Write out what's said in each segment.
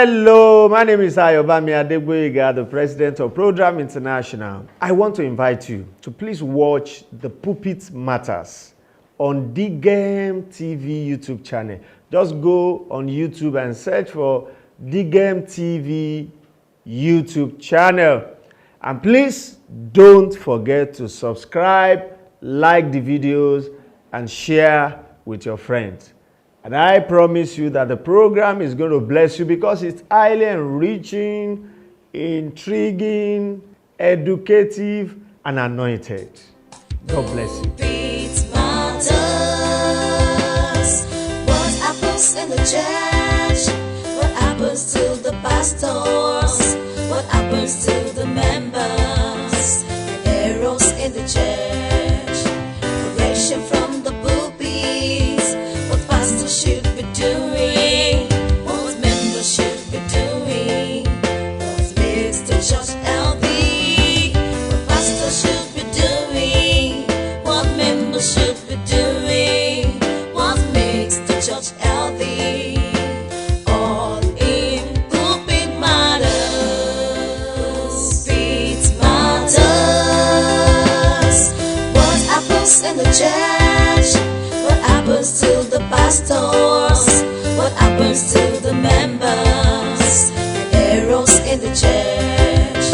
Hello, my name is Ayobami Adegboyega, the president of Program International. I want to invite you to please watch The Pulpit Matters on Digem TV YouTube channel. Just go on YouTube and search for Digem TV YouTube channel. And please don't forget to subscribe, like the videos, and share with your friends. And I promise you that the program is going to bless you because it's highly enriching, intriguing, educative, and anointed. God bless you. It matters what happens in the church, what happens to the pastors, what happens to the members, the errors in the church, correction from the pulpits, what pastors should be doing, what members should be doing, what makes the church healthy, what pastors should be doing, what members should be doing, what makes the church healthy. All in pulpit matters. Pulpit matters. What happens in the church? What happens to the pastors? What happens to the members? The errors in the church,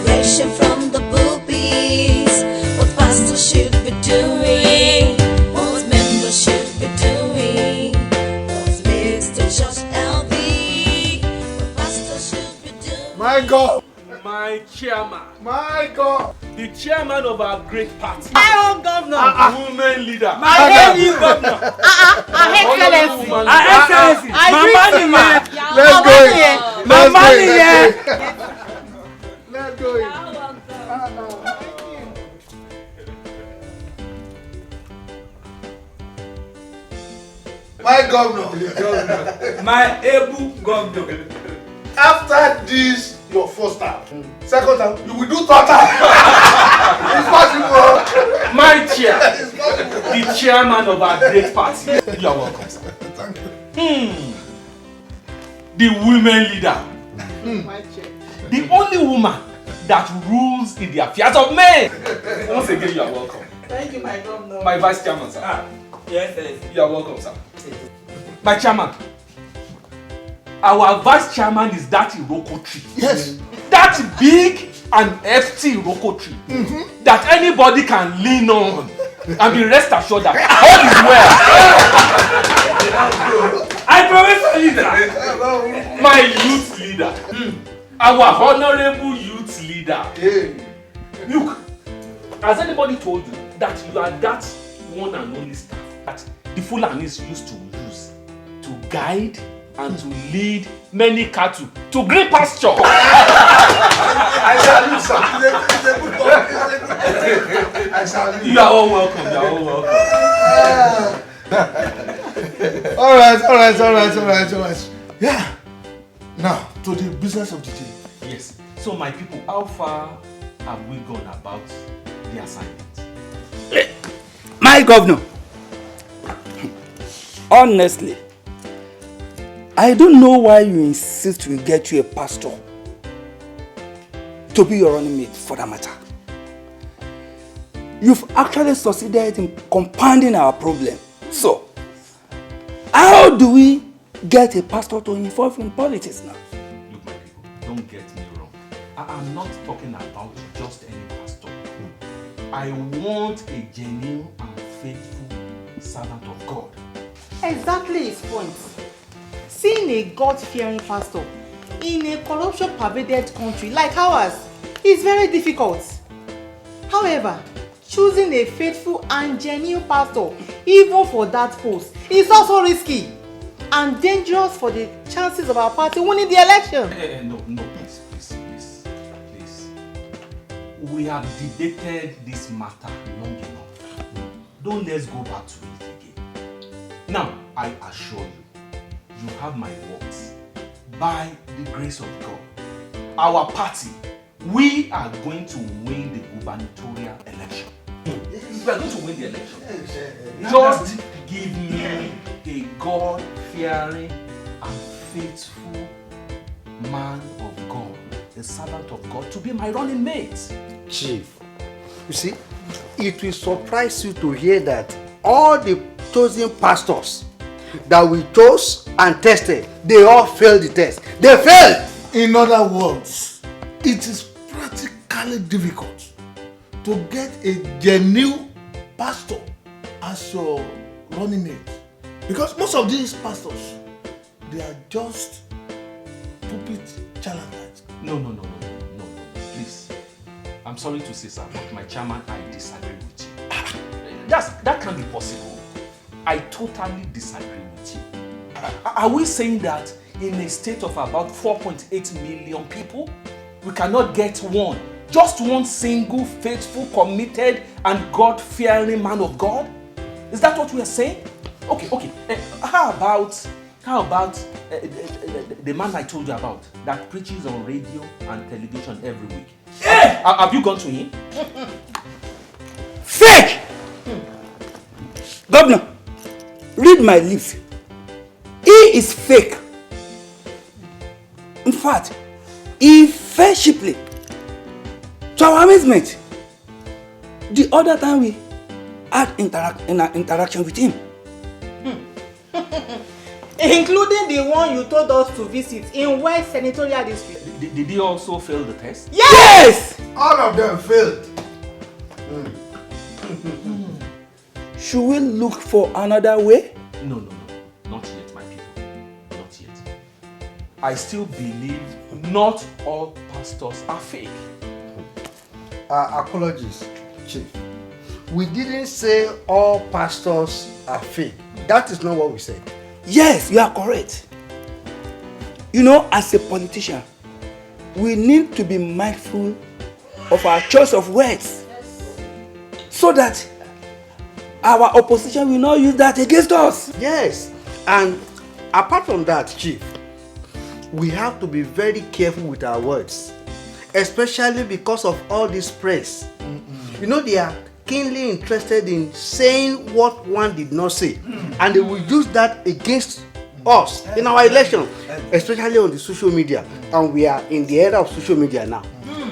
correction from the pulpits, what pastors should be doing, what members should be doing, what makes the church healthy, what pastors should be doing. My God! My chairman, My God! the chairman of our great party, My own governor. women leader, My baby. governor, Her Excellency. woman Her Excellency. I Mama greet Niye. Let's go in. Mama Niye. Let's go in. My governor, my able governor. after this, your first time, second time, you will do third time. It's possible. My chair, It's possible. the chairman of our great party. You are welcome, sir. Thank you. The women leader, the only woman that rules in the affairs of men. Once again, you are welcome. Thank you, my governor. My vice chairman, sir. Yes. You are welcome, sir. My chairman, our vice chairman is that Iroko tree. Yes. That big and hefty Iroko tree that anybody can lean on and be rest assured that all is well. I promise you that. My youth leader, our honorable youth leader. Hey. Look, has anybody told you that you are that one and only staff that the Fulanis used to use to guide and to lead many cattle to green pasture? I salute, sir. It's a good one. I salute. You are all welcome. You are all welcome. All right. Yeah. Now, to the business of the day. Yes. So my people, how far have we gone about the assignment? My governor. Honestly, I don't know why you insist we get you a pastor to be your running mate for that matter. You've actually succeeded in compounding our problem. So, how do we get a pastor to involve in politics now? Look, my people, don't get me wrong. I am not talking about just any pastor. I want a genuine and faithful servant of God. Exactly his point. Seeing a God-fearing pastor in a corruption-pervaded country like ours is very difficult. However, choosing a faithful and genuine pastor, even for that post, is also risky and dangerous for the chances of our party winning the election. No, please. We have debated this matter long enough. Don't let's go back to it again. Now, I assure you, you have my words. By the grace of God, our party, we are going to win the gubernatorial election. We are going to win the election. Just give me a God-fearing and faithful man of God, a servant of God, to be my running mate. Chief, you see, it will surprise you to hear that all the chosen pastors that we chose and tested, they all failed the test. They failed! In other words, it is practically difficult to get a genuine pastor as your running mate. Because most of these pastors, they are just pulpit charlatans. No. Please. I'm sorry to say, sir, but my chairman, I disagree with you. That can't be possible. I totally disagree with you. Are we saying that in a state of about 4.8 million people, we cannot get one, just one single, faithful, committed, and God-fearing man of God? Is that what we are saying? Okay. How about the man I told you about that preaches on radio and television every week? Hey! Have you gone to him? Fake! Governor, read my lips. He is fake. In fact, he fell cheaply. To our amazement, the other time we had interaction with him. Including the one you told us to visit in West Senatorial District. Did he also fail the test? Yes! All of them failed. Should we look for another way? No. Not yet, my people. Not yet. I still believe not all pastors are fake. Apologies, Chief. We didn't say all pastors are fake. That is not what we said. Yes, you are correct. You know, as a politician, we need to be mindful of our choice of words so that our opposition will not use that against us. Yes, and apart from that, Chief, we have to be very careful with our words, especially because of all this press. You know, they are keenly interested in saying what one did not say, and they will use that against us in our election, especially on the social media, and we are in the era of social media now.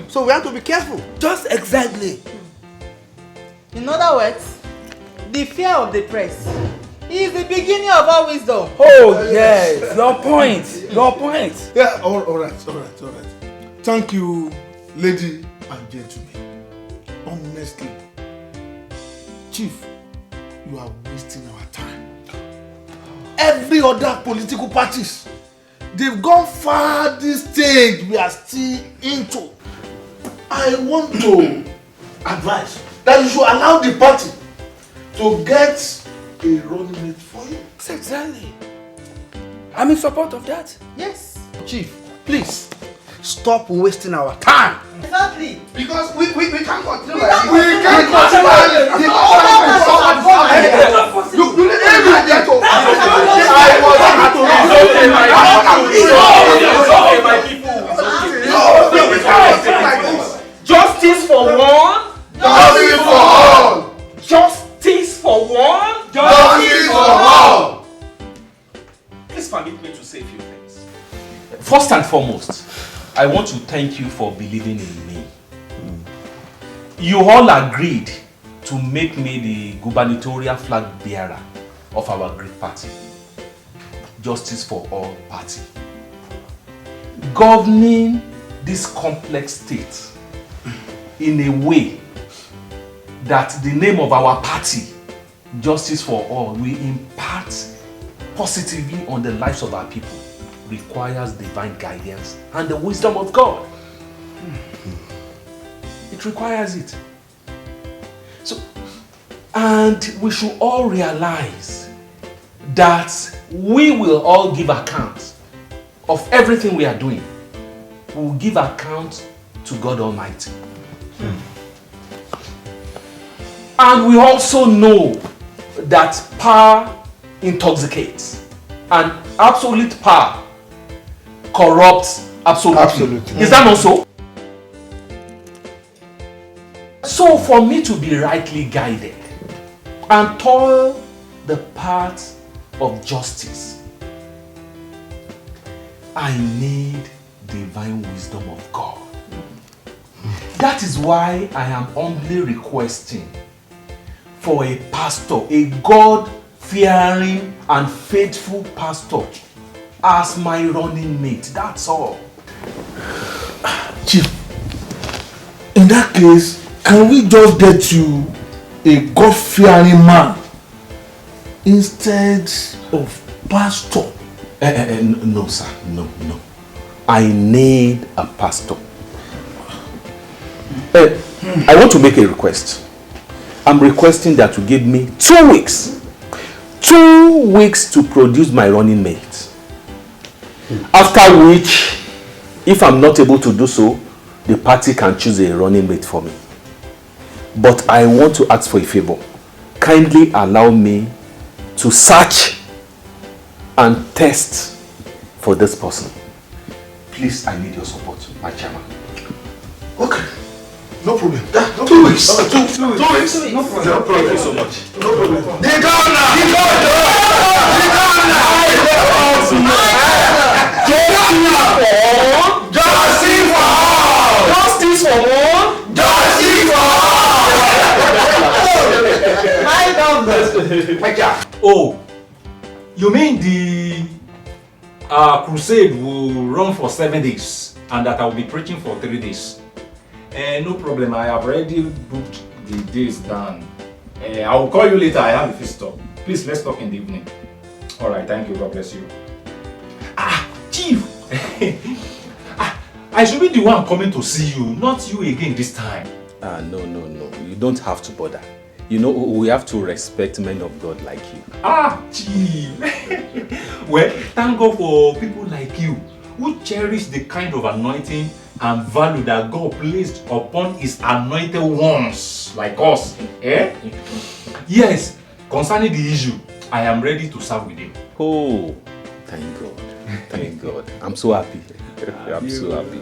So we have to be careful. Just exactly. In other words, the fear of the press is the beginning of all wisdom. Oh yes, your point. Yeah, all right. Thank you, lady and gentlemen. Honestly, Chief, you are wasting our time. Every other political parties, they've gone far this stage we are still into. I want to advise that you should allow the party to get a running mate for you. Exactly. I'm in support of that. Yes. Chief, please stop wasting our time. Exactly. Because we can't continue like this. We can't continue like this. The government is so You need to get to. Justice for one. Justice for all. Justice for one. Justice for all. Please permit me to say a few things. First and foremost, I want to thank you for believing in me. You all agreed to make me the gubernatorial flag bearer of our great party, Justice for All Party. Governing this complex state in a way that the name of our party, Justice for All, will impact positively on the lives of our people requires divine guidance and the wisdom of God. It requires it. So, and we should all realize that we will all give account of everything we are doing. We will give account to God Almighty. And we also know that power intoxicates and absolute power corrupts absolutely. Is that not so? So for me to be rightly guided and toil the path of justice, I need divine wisdom of God. That is why I am humbly requesting for a pastor, a God-fearing and faithful pastor as my running mate. That's all. Chief, in that case, can we just get you a God-fearing man instead of pastor? No, sir. No. I need a pastor. I want to make a request. I'm requesting that you give me 2 weeks. 2 weeks to produce my running mate. After which, if I'm not able to do so, the party can choose a running mate for me. But I want to ask for a favor. Kindly allow me to search and test for this person. Please, I need your support, my chairman. Okay. No problem. No 2 weeks. 2 weeks. No problem. No problem. Thank you so much. No problem. The governor! Justice for all! My governor. Oh, you mean the crusade will run for 7 days and that I will be preaching for 3 days? No problem, I have already booked the days down. I will call you later, I have a visitor. Please, let's talk in the evening. Alright, thank you, God bless you. Chief! I should be the one coming to see you, not you again this time. No. You don't have to bother. You know, we have to respect men of God like you. Chief! Well, thank God for people like you who cherish the kind of anointing and value that God placed upon his anointed ones like us. Yes, concerning the issue, I am ready to serve with him. Oh, thank God. Thank God. I'm so happy. I'm so happy.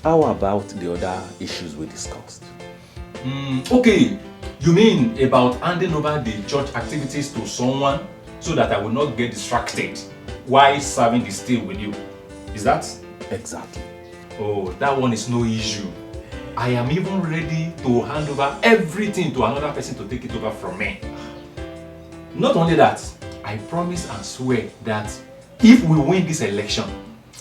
How about the other issues we discussed? Okay, you mean about handing over the church activities to someone so that I will not get distracted while serving the steel with you? Is that? Exactly. Oh, that one is no issue. I am even ready to hand over everything to another person to take it over from me. Not only that, I promise and swear that if we win this election,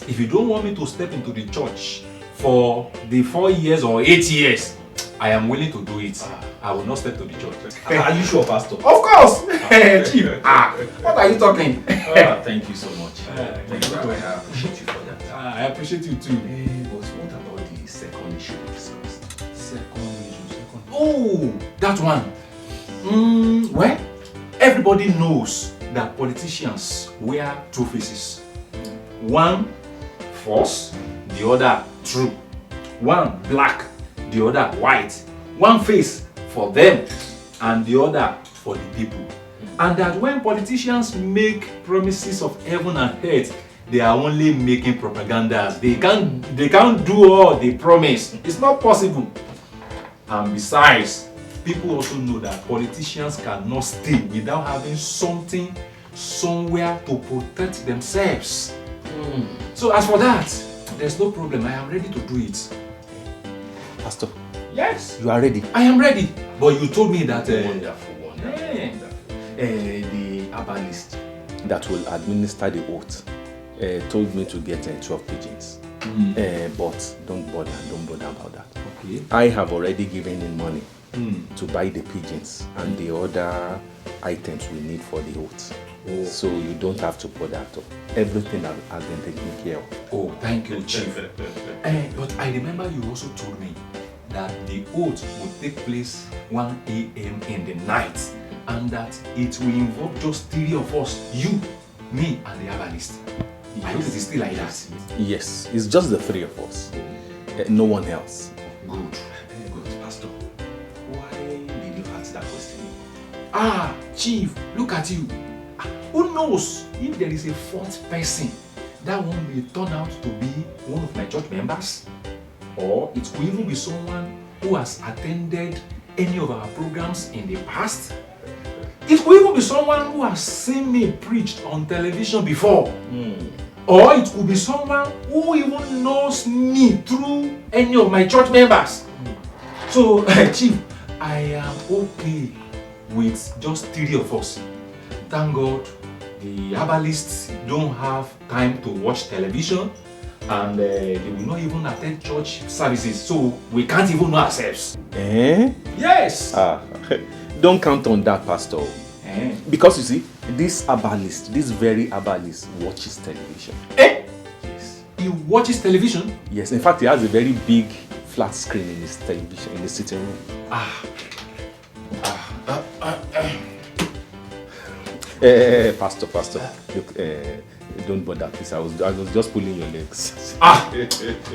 if you don't want me to step into the church for the 4 years or 8 years, I am willing to do it. I will not step to the church. Are you sure, Pastor? Of course! Chief, what are you talking? Thank you so much. Thank you. I appreciate you for that. I appreciate you too. But what about the second issue we discussed? Oh, that one. Well, everybody knows that politicians wear two faces. One false, the other true. One black, the other white. One face for them and the other for the people. And that when politicians make promises of heaven and earth, they are only making propagandas. They can't do all they promise. It's not possible. And besides, people also know that politicians cannot stay without having something somewhere to protect themselves. So as for that, there's no problem. I am ready to do it. Pastor, Yes, you are ready? I am ready. But you told me that Wonderful. The herbalist that will administer the oath told me to get 12 pigeons. But don't bother about that. Okay. I have already given him money to buy the pigeons and the other items we need for the oath. So you don't have to bother at all. Everything has been taken care of. Oh, thank you, Chief. But I remember you also told me that the oath would take place 1 a.m. in the night and that it will involve just 3 of us, you, me, and the herbalist. I hope it is still like that. Yes, it's just the 3 of us. No one else. Good. Pastor, why did you ask that question? Chief, look at you. Who knows if there is a 4th person that one may turn out to be one of my church members? Or it could even be someone who has attended any of our programs in the past. It could even be someone who has seen me preached on television before. Or it could be someone who even knows me through any of my church members. So, Chief, I am okay with just 3 of us. Thank God the herbalists don't have time to watch television, and they will not even attend church services, so we can't even know ourselves. Eh? Yes! Don't count on that, Pastor. Because you see, this very herbalist watches television. Yes. He watches television? Yes, in fact, he has a very big flat screen in his television, in the sitting room. Pastor, look, don't bother, please. I was just pulling your legs.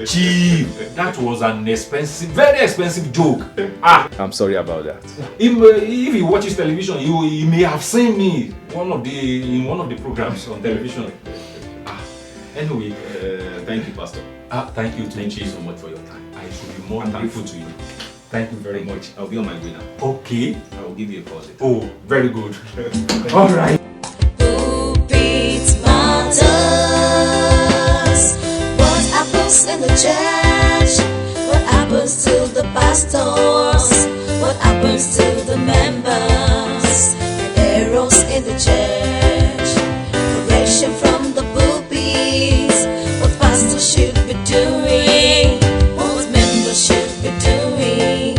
Chief, that was an very expensive joke. I'm sorry about that. If he watches television, he may have seen me in one of the programs on television. Anyway, thank you, Pastor. Thank you so much for your time. I should be more thankful to you. Thank you very much. I'll be on my way now. Okay. I will give you a call later. Oh, very good. All right. Pulpit matters. What happens in the church? What happens to the pastors? What happens to the members? The errors in the church. Correction from the pulpit. What pastors should be doing? What members should be doing?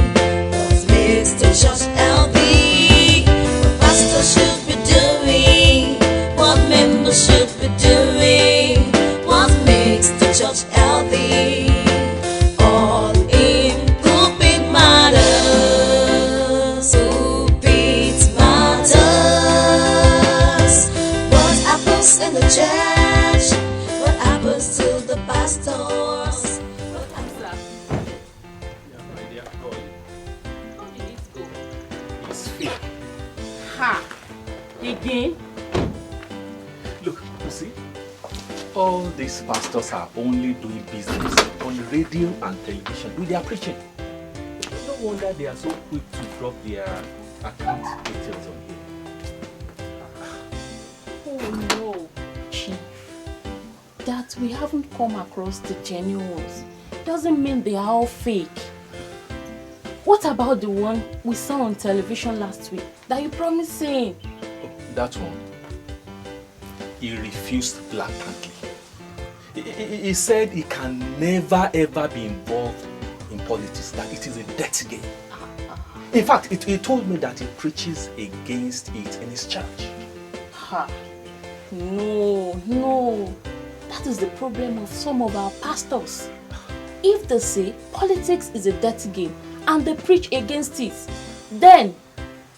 What makes the church healthy? What pastors should be doing? What members should be doing? What makes the church healthy? All in pulpit matters. Pulpit matters. What happens in the church? What happens to the pastors? What happens? How did it go? It's fake. Ha! Again? Look, you see, all these pastors are only doing business on radio and television with their preaching. No wonder they are so quick to drop their account details on here. Oh no, Chief. That we haven't come across the genuine ones doesn't mean they are all fake. What about the one we saw on television last week that you promised saying? That one, he refused blatantly. He said he can never ever be involved in politics, that it is a dirty game. In fact, he told me that he preaches against it in his church. Ha! No. That is the problem of some of our pastors. If they say politics is a dirty game and they preach against it, then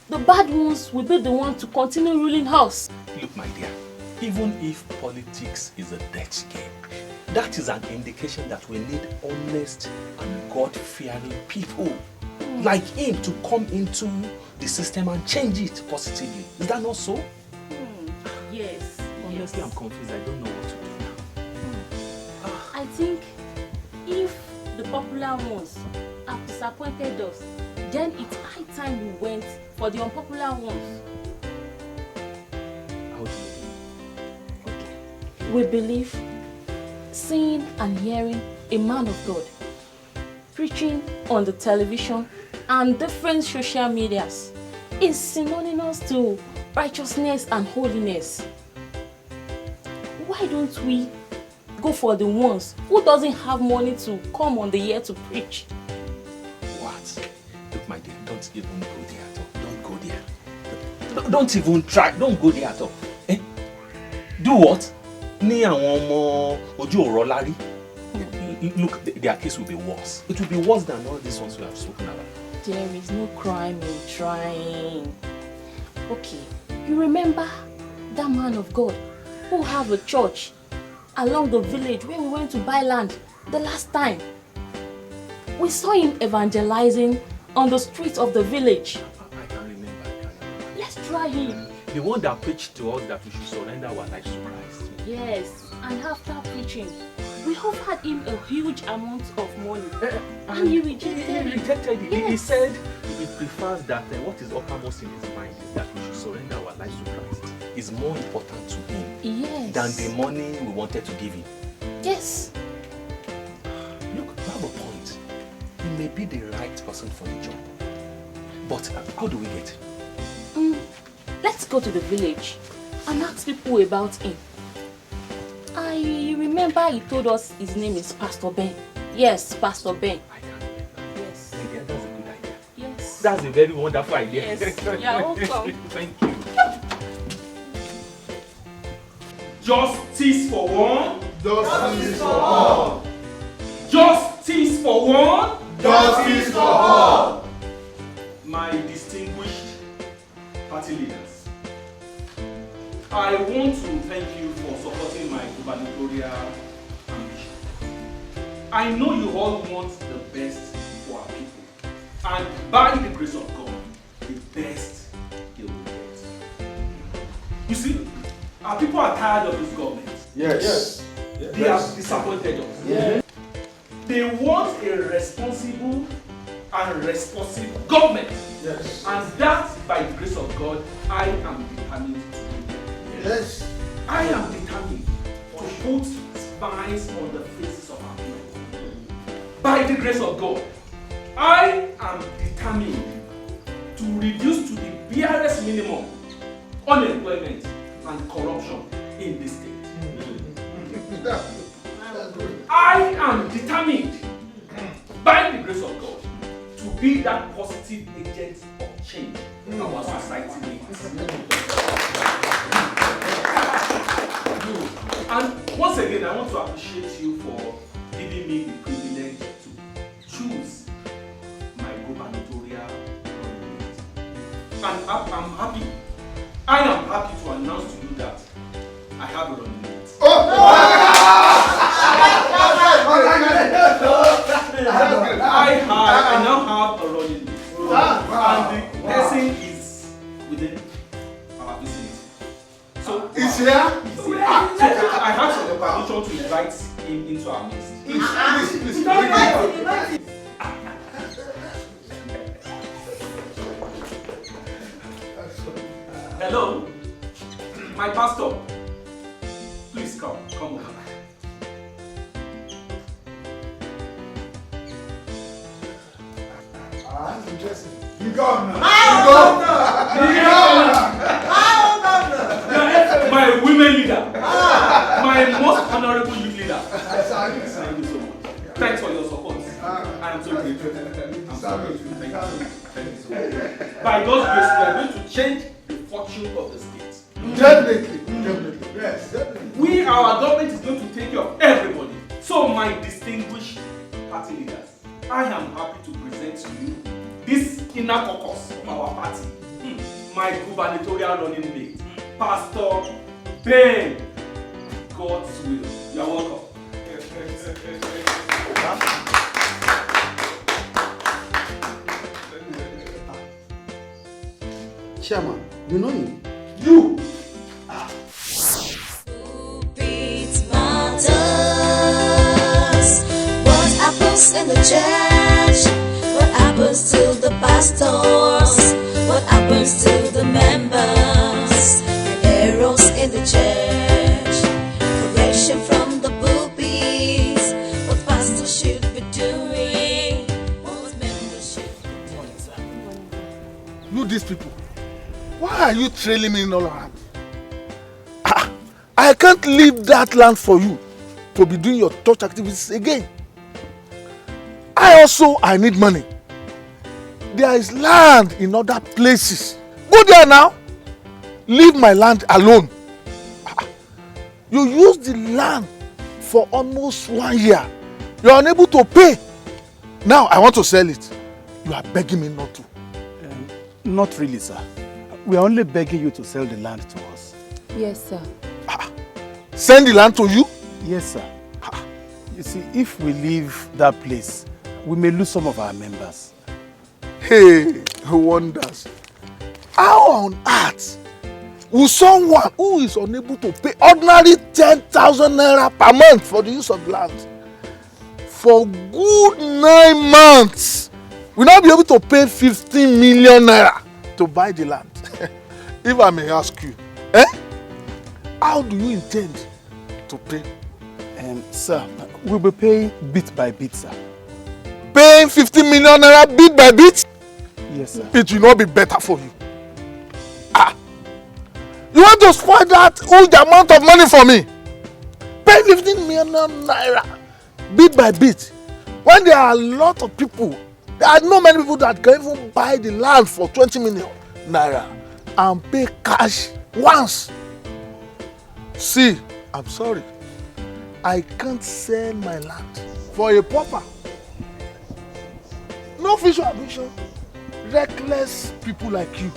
the bad ones will be the ones to continue ruling us. Look, my dear, even if politics is a dirty game, that is an indication that we need honest and God-fearing people like him to come into the system and change it positively. Is that not so? Yes. Honestly, I'm confused. I don't know what to do now. I think if the popular ones have disappointed us, then it's high time we went for the unpopular ones. How do you mean? We believe seeing and hearing a man of God preaching on the television and different social medias is synonymous to righteousness and holiness. Why don't we go for the ones who doesn't have money to come on the air to preach? What? Look, my dear, don't even go there at all. Don't go there. Don't even try. Don't go there at all. Eh? Do what? Ní àwọn ọmọ ojú ọ̀rọ̀ lárí. Look, their case will be worse. It will be worse than all these ones we have spoken about. There is no crime in trying. Okay, you remember that man of God who have a church along the village where we went to buy land the last time? We saw him evangelizing on the streets of the village. I can remember. Let's try him. The one that preached to us that we should surrender our lives to Christ. Yes, and after preaching, we offered him a huge amount of money. And he rejected He it. rejected it. Yes. He said he prefers that what is uppermost in his mind is that we should surrender our lives to Christ. is more important to him Yes. than the money we wanted to give him. Yes. Look, you have a point. He may be the right person for the job. But how do we get him? Let's go to the village and ask people about him. I remember he told us his name is Pastor Ben. Yes, Pastor Ben. I can't remember. Yes. Idea, that's a good idea. Yes. That's a very wonderful idea. Yes. You're welcome. Thank you. Justice for one. Justice for all. Justice for one. Justice for all. My distinguished party leaders, I want to thank you for supporting my gubernatorial ambition. I know you all want the best for our people, and by the grace of God, the best they will get. You see, our people are tired of this government. Yes. They have disappointed us. Yeah. They want a responsible and responsive government. Yes. And that, by the grace of God, I am determined to do. Yes. I am determined to put smiles on the faces of our people. By the grace of God, I am determined to reduce to the barest minimum unemployment and corruption in this state. I am determined, by the grace of God, to be that positive agent of change our society needs. And once again, I want to appreciate you for giving me the privilege to choose my gubernatorial candidate. And I'm happy. I am happy to announce to you that I have a running mate. I now have a running mate. And the person is within our vicinity. So Is here? so I have some permission to invite him into our midst. Please. Hello, my pastor. Please come over. That's interesting. You go now. My women leader, my most honorable youth leader. Thank you so much. Thanks for your support. I am so grateful. I'm so grateful. Thank you so much. By God's grace, we are going to change the fortune of the state. Definitely. Yes, definitely. Our government is going to take care of everybody. So, my distinguished party leaders, I am happy to present to you this inner caucus of our party, my gubernatorial running mate, Pastor Ben. God's will. You are welcome. Chairman, you know him? You. It matters. What happens in the church? What happens to the pastors? What happens to the members? The errors in the church. Correction from the pulpit. What pastors should be doing. What members should be doing. You these people. Why are you trailing me all around? I can't leave that land for you to be doing your church activities again. I need money. There is land in other places. Go there now. Leave my land alone. You use the land for almost 1 year. You are unable to pay. Now I want to sell it. You are begging me not to. Not really, sir. We are only begging you to sell the land to us. Yes, sir. Send the land to you? Yes, sir. You see, if we leave that place, we may lose some of our members. Hey, wonders. How on earth will someone who is unable to pay ordinary 10,000 naira per month for the use of land for good 9 months will not be able to pay 15 million naira to buy the land? If I may ask you, Eh? How do you intend to pay? Sir, we'll be paying bit by bit, sir. Paying 50 million naira bit by bit? Yes, sir. It will not be better for you. You want to spoil that huge amount of money for me? Pay 15 million naira bit by bit. When there are a lot of people, there are not many people that can even buy the land for 20 million naira and pay cash once. See, I'm sorry. I can't sell my land for a pauper. No visual vision. Reckless people like you.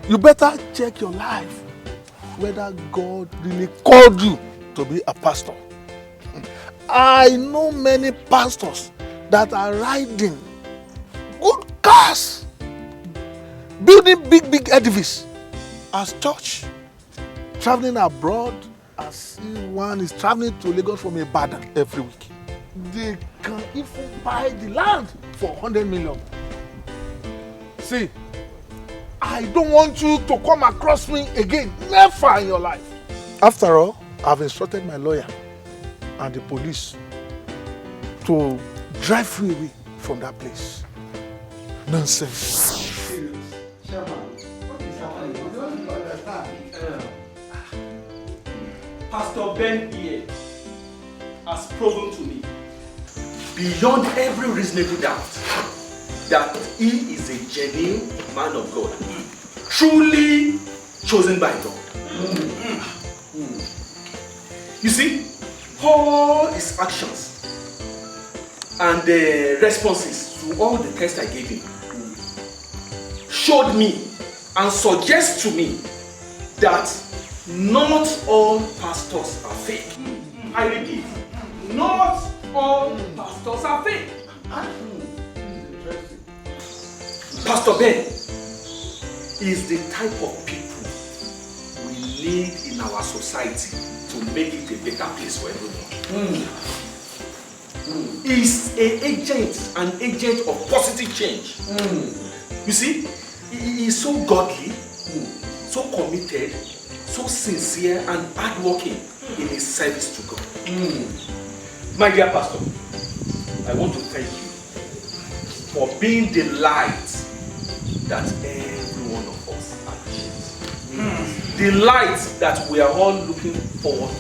You better check your life whether God really called you to be a pastor. I know many pastors that are riding good cars, building big edifices as church, traveling abroad as one is traveling to Lagos from Ibadan every week. They can even buy the land for 100 million. See, I don't want you to come across me again, never in your life. After all, I've instructed my lawyer and the police to drive you away from that place. Nonsense. Pastor Ben here has proven to me, beyond every reasonable doubt, that he is a genuine man of God, truly chosen by God. You see, all his actions and the responses to all the tests I gave him showed me and suggest to me that not all pastors are fake. I repeat, not all pastors are fake. Pastor Ben is the type of people we need in our society to make it a better place for everyone. He's an agent of positive change. You see, he is so godly, so committed, so sincere and hardworking in his service to God. My dear pastor, I want to thank you for being the light that every one of us appreciates. The light that we are all looking forward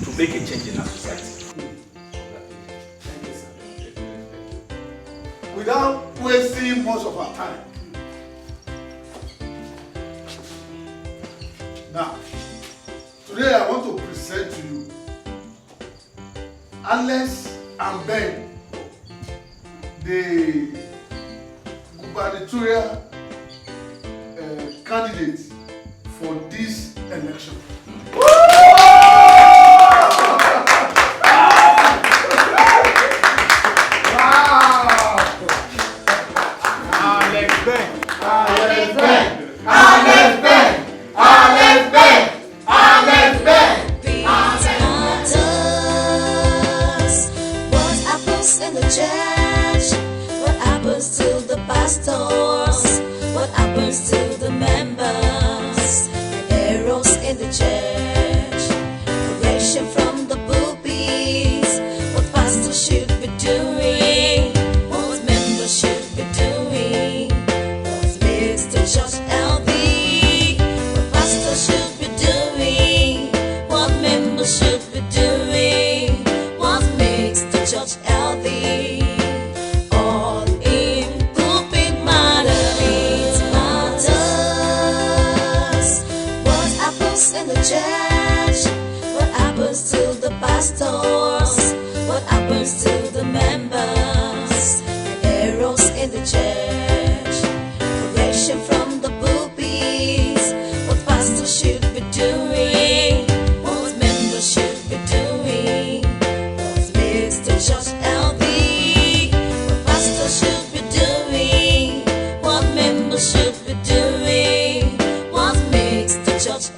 to make a change in our society. Without wasting much of our time. Now, today I want to present to you Alex and Ben, the gubernatorial candidates for this election. Church